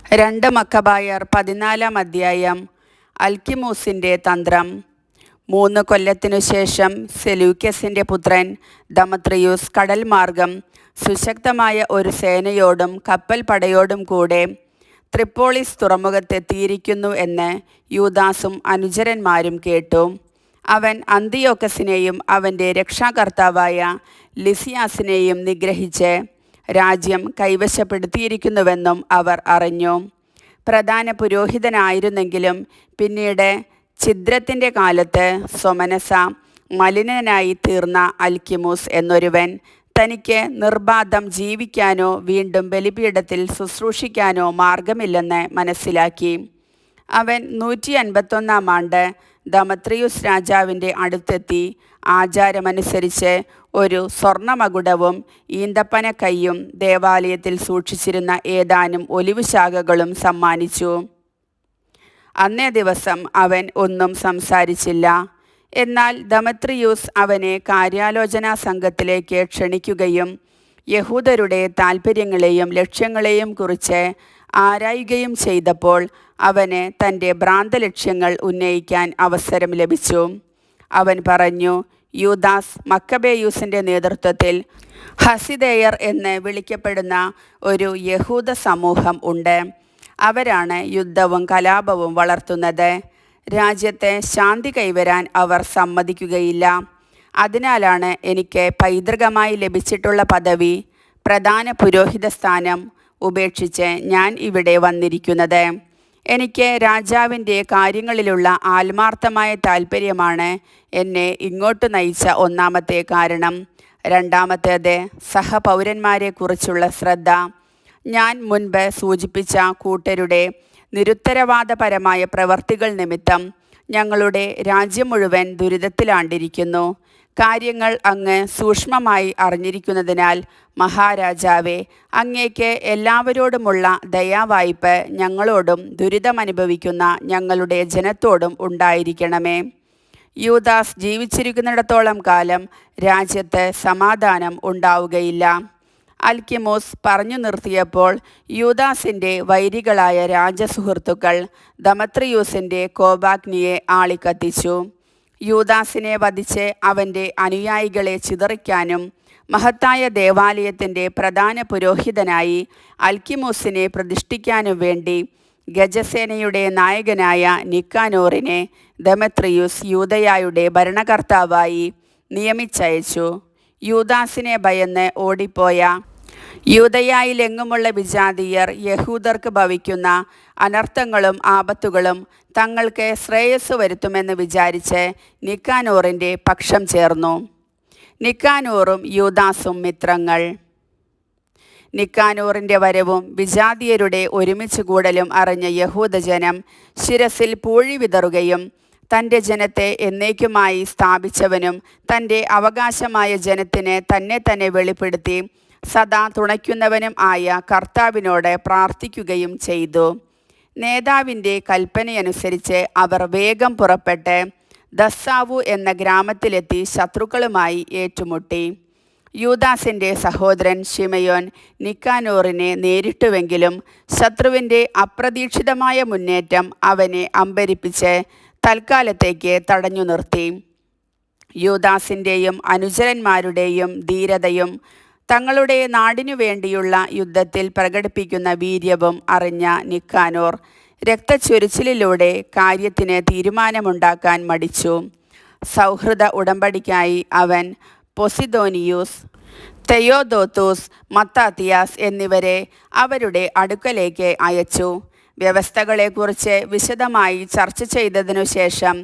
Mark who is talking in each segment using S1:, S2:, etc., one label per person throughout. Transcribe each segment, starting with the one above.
S1: രണ്ട് മക്കബായർ 14 അധ്യായം. അൽക്കിമൂസിൻ്റെ തന്ത്രം. 3 കൊല്ലത്തിനു ശേഷം സെലൂക്യസിൻ്റെ പുത്രൻ ദമത്രിയൂസ് കടൽ മാർഗം സുശക്തമായ ഒരു സേനയോടും കപ്പൽ പടയോടും കൂടെ ത്രിപ്പോളിസ് തുറമുഖത്തെത്തിയിരിക്കുന്നു എന്ന് യൂദാസും അനുചരന്മാരും കേട്ടു. അവൻ അന്തിയോക്കസിനെയും അവൻ്റെ രക്ഷാകർത്താവായ ലിസിയാസിനെയും നിഗ്രഹിച്ച് രാജ്യം കൈവശപ്പെടുത്തിയിരിക്കുന്നുവെന്നും അവർ അറിഞ്ഞു. പ്രധാന പുരോഹിതനായിരുന്നെങ്കിലും പിന്നീട് ഛിദ്രത്തിൻ്റെ കാലത്ത് സ്വമനസ മലിനനായി തീർന്ന അൽക്കിമൂസ് എന്നൊരുവൻ തനിക്ക് നിർബാധം ജീവിക്കാനോ വീണ്ടും ബലിപീഠത്തിൽ ശുശ്രൂഷിക്കാനോ മാർഗമില്ലെന്ന് മനസ്സിലാക്കി. അവൻ 151 ആണ്ട് ദമത്രിയൂസ് രാജാവിൻ്റെ അടുത്തെത്തി ആചാരമനുസരിച്ച് ഒരു സ്വർണമകുടവും ഈന്തപ്പന കൈയും ദേവാലയത്തിൽ സൂക്ഷിച്ചിരുന്ന ഏതാനും ഒലിവ് ശാഖകളും സമ്മാനിച്ചു. അന്നേ ദിവസം അവൻ ഒന്നും സംസാരിച്ചില്ല. എന്നാൽ ദമത്രിയൂസ് അവനെ കാര്യാലോചനാ സംഘത്തിലേക്ക് ക്ഷണിക്കുകയും യഹൂദരുടെ താൽപ്പര്യങ്ങളെയും ലക്ഷ്യങ്ങളെയും കുറിച്ച് ആരായുകയും ചെയ്തപ്പോൾ അവന് തൻ്റെ ഭ്രാന്തലക്ഷ്യങ്ങൾ ഉന്നയിക്കാൻ അവസരം ലഭിച്ചു. അവൻ പറഞ്ഞു, യൂദാസ് മക്കബേയൂസിൻ്റെ നേതൃത്വത്തിൽ ഹസിദേയർ എന്ന് വിളിക്കപ്പെടുന്ന ഒരു യഹൂദ സമൂഹം ഉണ്ട്. അവരാണ് യുദ്ധവും കലാപവും വളർത്തുന്നത്. രാജ്യത്തെ ശാന്തി കൈവരാൻ അവർ സമ്മതിക്കുകയില്ല. അതിനാലാണ് എനിക്ക് പൈതൃകമായി ലഭിച്ചിട്ടുള്ള പദവി, പ്രധാന പുരോഹിത സ്ഥാനം ഉപേക്ഷിച്ച് ഞാൻ ഇവിടെ വന്നിരിക്കുന്നത്. എനിക്ക് രാജാവിൻ്റെ കാര്യങ്ങളിലുള്ള ആത്മാർത്ഥമായ താൽപ്പര്യമാണ് എന്നെ ഇങ്ങോട്ട് നയിച്ച ഒന്നാമത്തെ കാരണം. രണ്ടാമത്തേത് സഹപൗരന്മാരെക്കുറിച്ചുള്ള ശ്രദ്ധ. ഞാൻ മുൻപ് സൂചിപ്പിച്ച കൂട്ടരുടെ നിരുത്തരവാദപരമായ പ്രവർത്തികൾ നിമിത്തം ഞങ്ങളുടെ രാജ്യം മുഴുവൻ ദുരിതത്തിലാണ്ടിരിക്കുന്നു. കാര്യങ്ങൾ അങ്ങ് സൂക്ഷ്മമായി അറിഞ്ഞിരിക്കുന്നതിനാൽ മഹാരാജാവേ, അങ്ങേക്ക് എല്ലാവരോടുമുള്ള ദയാവായ്പ് ഞങ്ങളോടും ദുരിതമനുഭവിക്കുന്ന ഞങ്ങളുടെ ജനത്തോടും ഉണ്ടായിരിക്കണമേ. യൂദാസ് ജീവിച്ചിരിക്കുന്നിടത്തോളം കാലം രാജ്യത്ത് സമാധാനം ഉണ്ടാവുകയില്ല. അൽക്കിമൂസ് പറഞ്ഞു നിർത്തിയപ്പോൾ യൂദാസിൻ്റെ വൈരികളായ രാജസുഹൃത്തുക്കൾ ദമത്രിയൂസിൻ്റെ കോപാഗ്നിയെ ആളിക്കത്തിച്ചു. യൂദാസിനെ വധിച്ച് അവൻ്റെ അനുയായികളെ ചിതറിക്കാനും മഹത്തായ ദേവാലയത്തിൻ്റെ പ്രധാന പുരോഹിതനായി അൽക്കിമൂസിനെ പ്രതിഷ്ഠിക്കാനും വേണ്ടി ഗജസേനയുടെ നായകനായ നിക്കാനോറിനെ ദമത്രിയൂസ് യൂദയായുടെ ഭരണകർത്താവായി നിയമിച്ചയച്ചു. യൂദാസിനെ ഭയന്ന് ഓടിപ്പോയ യൂദയായിലെങ്ങുമുള്ള വിജാതീയർ യഹൂദർക്ക് ഭവിക്കുന്ന അനർത്ഥങ്ങളും ആപത്തുകളും തങ്ങൾക്ക് ശ്രേയസ് വരുത്തുമെന്ന് വിചാരിച്ച് നിക്കാനോറിൻ്റെ പക്ഷം ചേർന്നു. നിക്കാനോറും യൂദാസും മിത്രങ്ങൾ. നിക്കാനോറിൻ്റെ വരവും വിജാതീയരുടെ ഒരുമിച്ച് കൂടലും അറിഞ്ഞ യഹൂദജനം ശിരസിൽ പൂഴി വിതറുകയും തൻ്റെ ജനത്തെ എന്നേക്കുമായി സ്ഥാപിച്ചവനും തൻ്റെ അവകാശമായ ജനത്തിന് തന്നെ വെളിപ്പെടുത്തി സദാ തുണയ്ക്കുന്നവനും ആയ കർത്താവിനോട് പ്രാർത്ഥിക്കുകയും ചെയ്തു. നേതാവിൻ്റെ കൽപ്പനയനുസരിച്ച് അവർ വേഗം പുറപ്പെട്ട് ദസ്സാവു എന്ന ഗ്രാമത്തിലെത്തി ശത്രുക്കളുമായി ഏറ്റുമുട്ടി. യൂദാസിൻ്റെ സഹോദരൻ ശിമയോൻ നിക്കാനോറിനെ നേരിട്ടുവെങ്കിലും ശത്രുവിൻ്റെ അപ്രതീക്ഷിതമായ മുന്നേറ്റം അവനെ അമ്പരിപ്പിച്ച് തൽക്കാലത്തേക്ക് തടഞ്ഞു നിർത്തി. യൂദാസിൻ്റെയും അനുചരന്മാരുടെയും ധീരതയും തങ്ങളുടെ നാടിനു വേണ്ടിയുള്ള യുദ്ധത്തിൽ പ്രകടിപ്പിക്കുന്ന വീര്യവും അറിഞ്ഞ നിക്കാനോർ രക്തച്ചൊരിച്ചിലിലൂടെ കാര്യത്തിന് തീരുമാനമുണ്ടാക്കാൻ മടിച്ചു. സൗഹൃദ ഉടമ്പടിക്കായി അവൻ പൊസിദോനിയൂസ്, തെയോദോത്തൂസ്, മത്താത്തിയാസ് എന്നിവരെ അവരുടെ അടുക്കലേക്ക് അയച്ചു. വ്യവസ്ഥകളെക്കുറിച്ച് വിശദമായി ചർച്ച ചെയ്തതിനു ശേഷം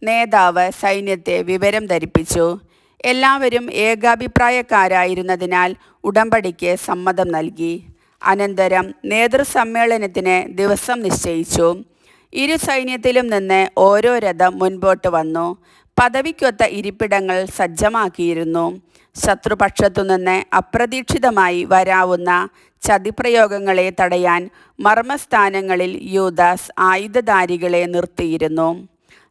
S1: നേതാവ് സൈന്യത്തെ വിവരം ധരിപ്പിച്ചു. എല്ലാവരും ഏകാഭിപ്രായക്കാരായിരുന്നതിനാൽ ഉടമ്പടിക്ക് സമ്മതം നൽകി. അനന്തരം നേതൃസമ്മേളനത്തിന് ദിവസം നിശ്ചയിച്ചു. ഇരു സൈന്യത്തിലും നിന്ന് ഓരോ രഥം മുൻപോട്ട് വന്നു. പദവിക്കൊത്ത ഇരിപ്പിടങ്ങൾ സജ്ജമാക്കിയിരുന്നു. ശത്രുപക്ഷത്തുനിന്ന് അപ്രതീക്ഷിതമായി വരാവുന്ന ചതിപ്രയോഗങ്ങളെ തടയാൻ മർമ്മസ്ഥാനങ്ങളിൽ യൂദാസ് ആയുധധാരികളെ നിർത്തിയിരുന്നു.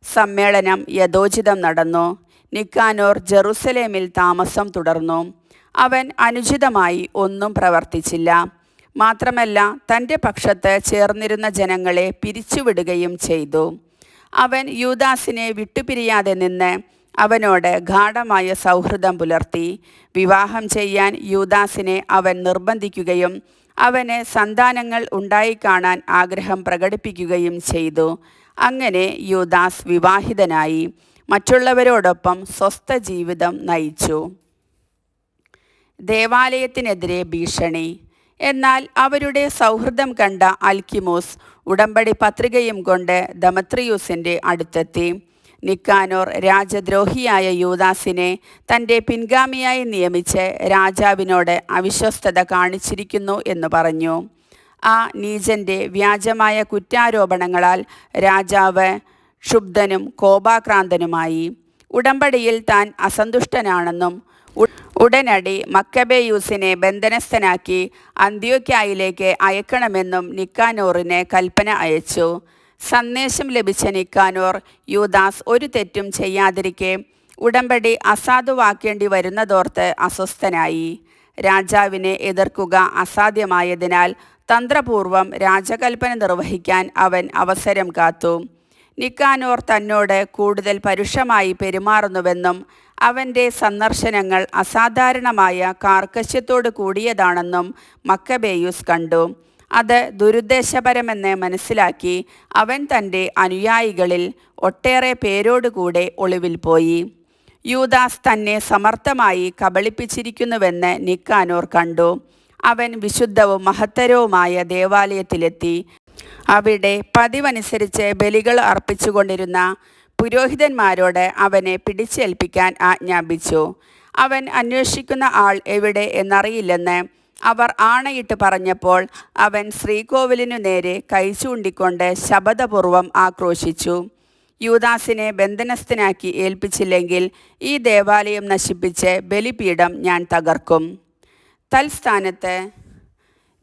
S1: സമ്മേളനം യഥോചിതം നടന്നു. നിക്കാനോർ ജെറുസലേമിൽ താമസം തുടർന്നു. അവൻ അനുചിതമായി ഒന്നും പ്രവർത്തിച്ചില്ല. മാത്രമല്ല തൻ്റെ പക്ഷത്ത് ചേർന്നിരുന്ന ജനങ്ങളെ പിരിച്ചുവിടുകയും ചെയ്തു. അവൻ യൂദാസിനെ വിട്ടുപിരിയാതെ നിന്ന് അവനോട് ഗാഢമായ സൗഹൃദം പുലർത്തി. വിവാഹം ചെയ്യാൻ യൂദാസിനെ അവൻ നിർബന്ധിക്കുകയും അവന് സന്താനങ്ങൾ ഉണ്ടായിക്കാണാൻ ആഗ്രഹം പ്രകടിപ്പിക്കുകയും ചെയ്തു. അങ്ങനെ യൂദാസ് വിവാഹിതനായി മറ്റുള്ളവരോടൊപ്പം സ്വസ്ഥ ജീവിതം നയിച്ചു. ദേവാലയത്തിനെതിരെ ഭീഷണി. എന്നാൽ അവരുടെ സൗഹൃദം കണ്ട അൽക്കിമോസ് ഉടമ്പടി പത്രികയും കൊണ്ട് ദമത്രിയൂസിൻ്റെ അടുത്തെത്തി. നിക്കാനോർ രാജദ്രോഹിയായ യൂദാസിനെ തൻ്റെ പിൻഗാമിയായി നിയമിച്ച് രാജാവിനോട് അവിശ്വസ്തത കാണിച്ചിരിക്കുന്നു എന്ന് പറഞ്ഞു. ആ നീചൻ്റെ വ്യാജമായ കുറ്റാരോപണങ്ങളാൽ രാജാവ് ക്ഷുബ്ധനും കോപാക്രാന്തനുമായി. ഉടമ്പടിയിൽ താൻ അസന്തുഷ്ടനാണെന്നും ഉടനടി മക്കബേയൂസിനെ ബന്ധനസ്ഥനാക്കി അന്ത്യോക്യായിലേക്ക് അയക്കണമെന്നും നിക്കാനോറിന് കൽപ്പന അയച്ചു. സന്ദേശം ലഭിച്ച നിക്കാനോർ യൂദാസ് ഒരു തെറ്റും ചെയ്യാതിരിക്കെ ഉടമ്പടി അസാധുവാക്കേണ്ടി വരുന്നതോർത്ത് അസ്വസ്ഥനായി. രാജാവിനെ എതിർക്കുക അസാധ്യമായതിനാൽ തന്ത്രപൂർവം രാജകൽപ്പന നിർവഹിക്കാൻ അവൻ അവസരം കാത്തു. നിക്കാനോർ തന്നോട് കൂടുതൽ പരുഷമായി പെരുമാറുന്നുവെന്നും അവൻ്റെ സന്ദർശനങ്ങൾ അസാധാരണമായ കാർക്കശ്യത്തോടു കൂടിയതാണെന്നും മക്കബേയൂസ് കണ്ടു. അത് ദുരുദ്ദേശപരമെന്ന് മനസ്സിലാക്കി അവൻ തൻ്റെ അനുയായികളിൽ ഒട്ടേറെ പേരോടുകൂടെ ഒളിവിൽ പോയി. യൂദാസ് തന്നെ സമർത്ഥമായി കബളിപ്പിച്ചിരിക്കുന്നുവെന്ന് നിക്കാനോർ കണ്ടു. അവൻ വിശുദ്ധവും മഹത്തരവുമായ ദേവാലയത്തിലെത്തി. അവിടെ പതിവനുസരിച്ച് ബലികൾ അർപ്പിച്ചുകൊണ്ടിരുന്ന പുരോഹിതന്മാരോട് അവനെ പിടിച്ചേൽപ്പിക്കാൻ ആജ്ഞാപിച്ചു. അവൻ അന്വേഷിക്കുന്ന ആൾ എവിടെ എന്നറിയില്ലെന്ന് അവർ ആണയിട്ട് പറഞ്ഞപ്പോൾ അവൻ ശ്രീകോവിലിനു നേരെ കൈ ചൂണ്ടിക്കൊണ്ട് ശപഥപൂർവം ആക്രോശിച്ചു. യൂദാസിനെ ബന്ധനസ്ഥനാക്കി ഏൽപ്പിച്ചില്ലെങ്കിൽ ഈ ദേവാലയം നശിപ്പിച്ച് ബലിപീഠം ഞാൻ തകർക്കും. തൽസ്ഥാനത്ത്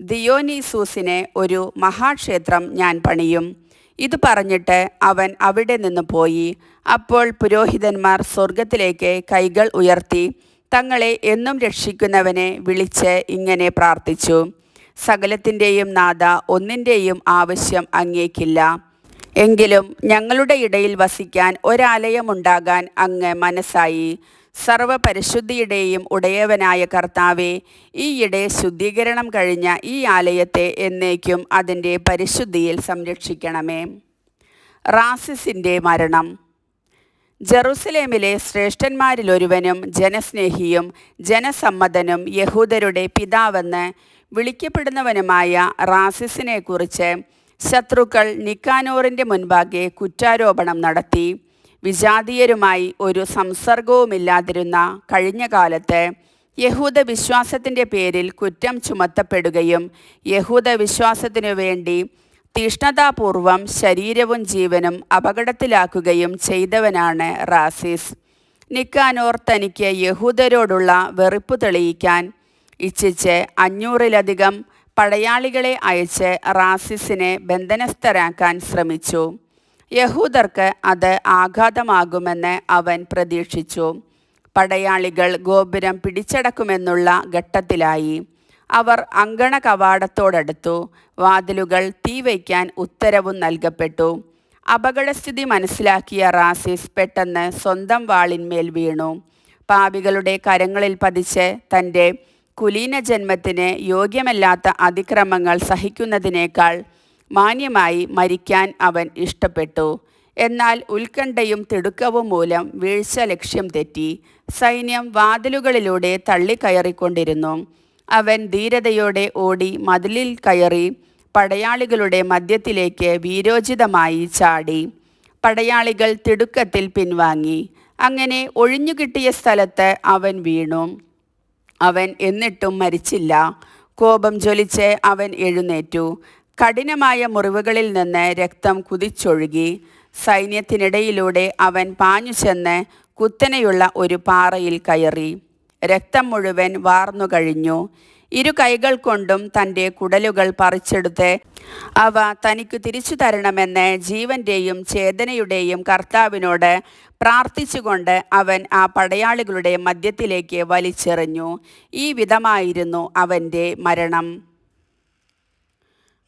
S1: ദിയോനീസൂസിന് ഒരു മഹാക്ഷേത്രം ഞാൻ പണിയും. ഇത് പറഞ്ഞിട്ട് അവൻ അവിടെ നിന്ന് പോയി. അപ്പോൾ പുരോഹിതന്മാർ സ്വർഗത്തിലേക്ക് കൈകൾ ഉയർത്തി തങ്ങളെ എന്നും രക്ഷിക്കുന്നവനെ വിളിച്ച് ഇങ്ങനെ പ്രാർത്ഥിച്ചു: സകലത്തിൻ്റെയും നാഥ, ഒന്നിൻ്റെയും ആവശ്യം അങ്ങേക്കില്ല. എങ്കിലും ഞങ്ങളുടെ ഇടയിൽ വസിക്കാൻ ഒരാലയമുണ്ടാകാൻ അങ്ങ് മനസ്സായി. സർവപരിശുദ്ധിയുടെയും ഉടയവനായ കർത്താവേ, ഈയിടെ ശുദ്ധീകരണം കഴിഞ്ഞ ഈ ആലയത്തെ എന്നേക്കും അതിൻ്റെ പരിശുദ്ധിയിൽ സംരക്ഷിക്കണമേ. റാസിസിൻ്റെ മരണം. ജെറുസലേമിലെ ശ്രേഷ്ഠന്മാരിലൊരുവനും ജനസ്നേഹിയും ജനസമ്മതനും യഹൂദരുടെ പിതാവെന്ന് വിളിക്കപ്പെടുന്നവനുമായ റാസിസിനെക്കുറിച്ച് ശത്രുക്കൾ നിക്കാനോറിൻ്റെ മുൻപാകെ കുറ്റാരോപണം നടത്തി. വിജാതീയരുമായി ഒരു സംസർഗവുമില്ലാതിരുന്ന കഴിഞ്ഞ കാലത്ത് യഹൂദ വിശ്വാസത്തിൻ്റെ പേരിൽ കുറ്റം ചുമത്തപ്പെടുകയും യഹൂദ വിശ്വാസത്തിനു വേണ്ടി തീഷ്ണതാപൂർവം ശരീരവും ജീവനും അപകടത്തിലാക്കുകയും ചെയ്തവനാണ് റാസിസ്. നിക്കാനോർ തനിക്ക് യഹൂദരോടുള്ള വെറുപ്പ് തെളിയിക്കാൻ ഇച്ഛിച്ച് 500-ലധികം പടയാളികളെ അയച്ച് റാസിസിനെ ബന്ധനസ്ഥരാക്കാൻ ശ്രമിച്ചു. യഹൂദർക്ക് അത് ആഘാതമാകുമെന്ന് അവൻ പ്രതീക്ഷിച്ചു. പടയാളികൾ ഗോപുരം പിടിച്ചടക്കുമെന്നുള്ള ഘട്ടത്തിലായി. അവർ അങ്കണ കവാടത്തോടടുത്തു. വാതിലുകൾ തീവയ്ക്കാൻ ഉത്തരവും നൽകപ്പെട്ടു. അപകടസ്ഥിതി മനസ്സിലാക്കിയ റാസിസ് പെട്ടെന്ന് സ്വന്തം വാളിന്മേൽ വീണു. പാപികളുടെ കരങ്ങളിൽ പതിച്ച് തൻ്റെ കുലീന ജന്മത്തിന് യോഗ്യമല്ലാത്ത അതിക്രമങ്ങൾ സഹിക്കുന്നതിനേക്കാൾ മാന്യമായി മരിക്കാൻ അവൻ ഇഷ്ടപ്പെട്ടു. എന്നാൽ ഉത്കണ്ഠയും തിടുക്കവും മൂലം വീഴ്ച ലക്ഷ്യം തെറ്റി. സൈന്യം വാതിലുകളിലൂടെ തള്ളിക്കയറിക്കൊണ്ടിരുന്നു. അവൻ ധീരതയോടെ ഓടി മതിലിൽ കയറി പടയാളികളുടെ മധ്യത്തിലേക്ക് വീരോചിതമായി ചാടി. പടയാളികൾ തിടുക്കത്തിൽ പിൻവാങ്ങി. അങ്ങനെ ഒഴിഞ്ഞുകിട്ടിയ സ്ഥലത്ത് അവൻ വീണു. അവൻ എന്നിട്ടും മരിച്ചില്ല. കോപം ജ്വലിച്ച് അവൻ എഴുന്നേറ്റു. കഠിനമായ മുറിവുകളിൽ നിന്ന് രക്തം കുതിച്ചൊഴുകി. സൈന്യത്തിനിടയിലൂടെ അവൻ പാഞ്ഞു ചെന്ന് കുത്തനെയുള്ള ഒരു പാറയിൽ കയറി. രക്തം മുഴുവൻ വാർന്നു കഴിഞ്ഞു. ഇരു കൈകൾ കൊണ്ടും തൻ്റെ കുടലുകൾ പറിച്ചെടുത്ത് അവ തനിക്കു തിരിച്ചു തരണമെന്ന് ജീവൻ്റെയും ചേതനയുടെയും കർത്താവിനോട് പ്രാർത്ഥിച്ചുകൊണ്ട് അവൻ ആ പടയാളികളുടെ മധ്യത്തിലേക്ക് വലിച്ചെറിഞ്ഞു. ഈ വിധമായിരുന്നു അവൻ്റെ മരണം.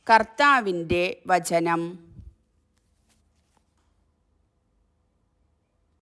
S1: കർത്താവിൻ്റെ വചനം.